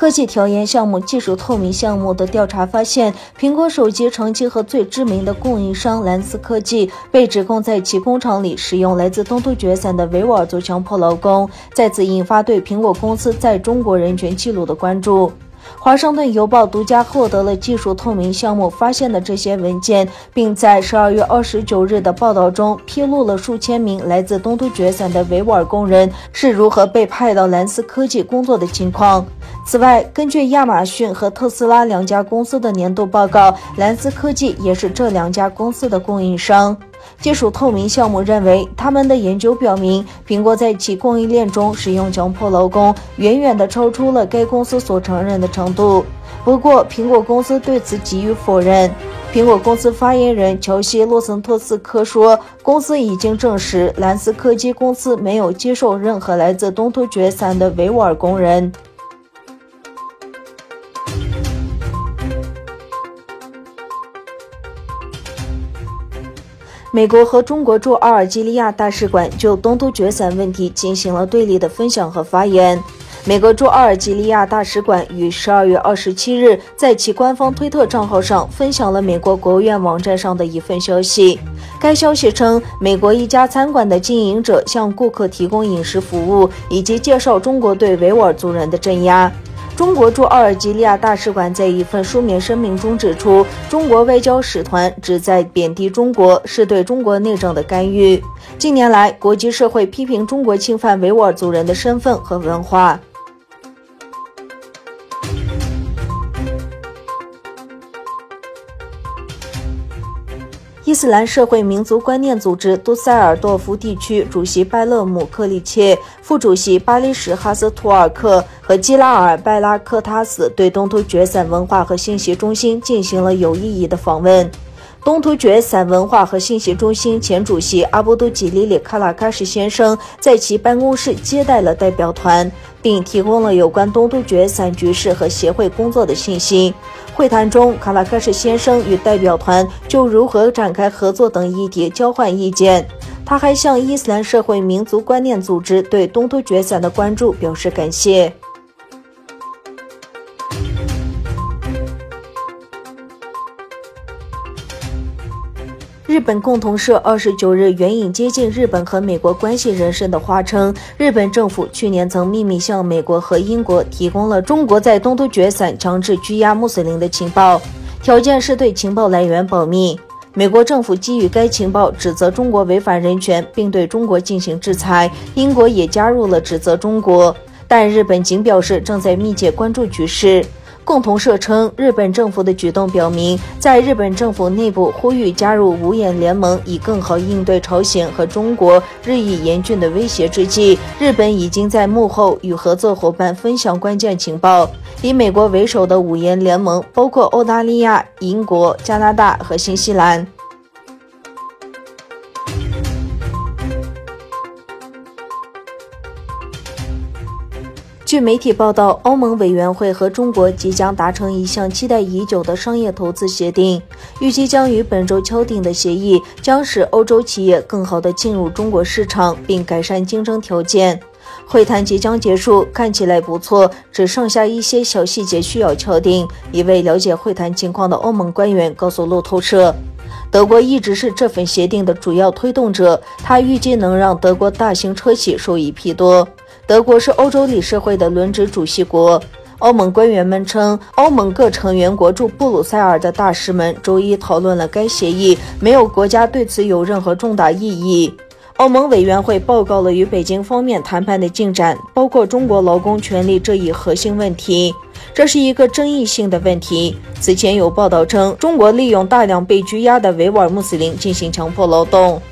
科技调研项目、技术透明项目的调查发现，苹果手机长期和最知名的供应商蓝思科技被指控在其工厂里使用来自东突厥散的维吾尔族强迫劳工，再次引发对苹果公司在中国人权记录的关注。华盛顿邮报独家获得了技术透明项目发现的这些文件，并在12月29日的报道中披露了数千名来自东突厥散的维吾尔工人是如何被派到蓝思科技工作的情况。此外，根据亚马逊和特斯拉两家公司的年度报告，蓝思科技也是这两家公司的供应商。技术透明项目认为，他们的研究表明，苹果在其供应链中使用强迫劳工，远远地超出了该公司所承认的程度。不过，苹果公司对此给予否认。苹果公司发言人乔西·洛森特斯科说，公司已经证实蓝思科技公司没有接受任何来自东突厥散的维吾尔工人。美国和中国驻阿尔及利亚大使馆就东突厥散问题进行了对立的分享和发言。美国驻阿尔及利亚大使馆于12月27日在其官方推特账号上分享了美国国务院网站上的一份消息。该消息称，美国一家餐馆的经营者向顾客提供饮食服务，以及介绍中国对维吾尔族人的镇压。中国驻阿尔及利亚大使馆在一份书面声明中指出，中国外交使团旨在贬低中国，是对中国内政的干预。近年来，国际社会批评中国侵犯维吾尔族人的身份和文化。伊斯兰社会民族观念组织杜塞尔多夫地区主席拜勒姆克里切、副主席巴里什哈斯图尔克和基拉尔拜拉克塔斯对东突厥散文化和信息中心进行了有意义的访问。东突厥散文化和信息中心前主席阿布杜吉里里卡拉喀什先生在其办公室接待了代表团，并提供了有关东突厥散局势和协会工作的信息。会谈中，卡拉喀什先生与代表团就如何展开合作等议题交换意见。他还向伊斯兰社会民族观念组织对东突厥散的关注表示感谢。日本共同社29日援引接近日本和美国关系人士的话称，日本政府去年曾秘密向美国和英国提供了中国在东突厥散强制拘押穆斯林的情报，条件是对情报来源保密。美国政府基于该情报指责中国违反人权，并对中国进行制裁，英国也加入了指责中国，但日本仅表示正在密切关注局势。共同社称，日本政府的举动表明，在日本政府内部呼吁加入五眼联盟，以更好应对朝鲜和中国日益严峻的威胁之际，日本已经在幕后与合作伙伴分享关键情报。以美国为首的五眼联盟包括澳大利亚、英国、加拿大和新西兰。据媒体报道，欧盟委员会和中国即将达成一项期待已久的商业投资协定，预计将于本周敲定的协议将使欧洲企业更好地进入中国市场，并改善竞争条件。会谈即将结束，看起来不错，只剩下一些小细节需要敲定。一位了解会谈情况的欧盟官员告诉路透社，德国一直是这份协定的主要推动者，他预计能让德国大型车企受益颇多。德国是欧洲理事会的轮值主席国。欧盟官员们称，欧盟各成员国驻布鲁塞尔的大使们周一讨论了该协议，没有国家对此有任何重大意义。欧盟委员会报告了与北京方面谈判的进展，包括中国劳工权利这一核心问题。这是一个争议性的问题。此前有报道称，中国利用大量被拘押的维吾尔穆斯林进行强迫劳动。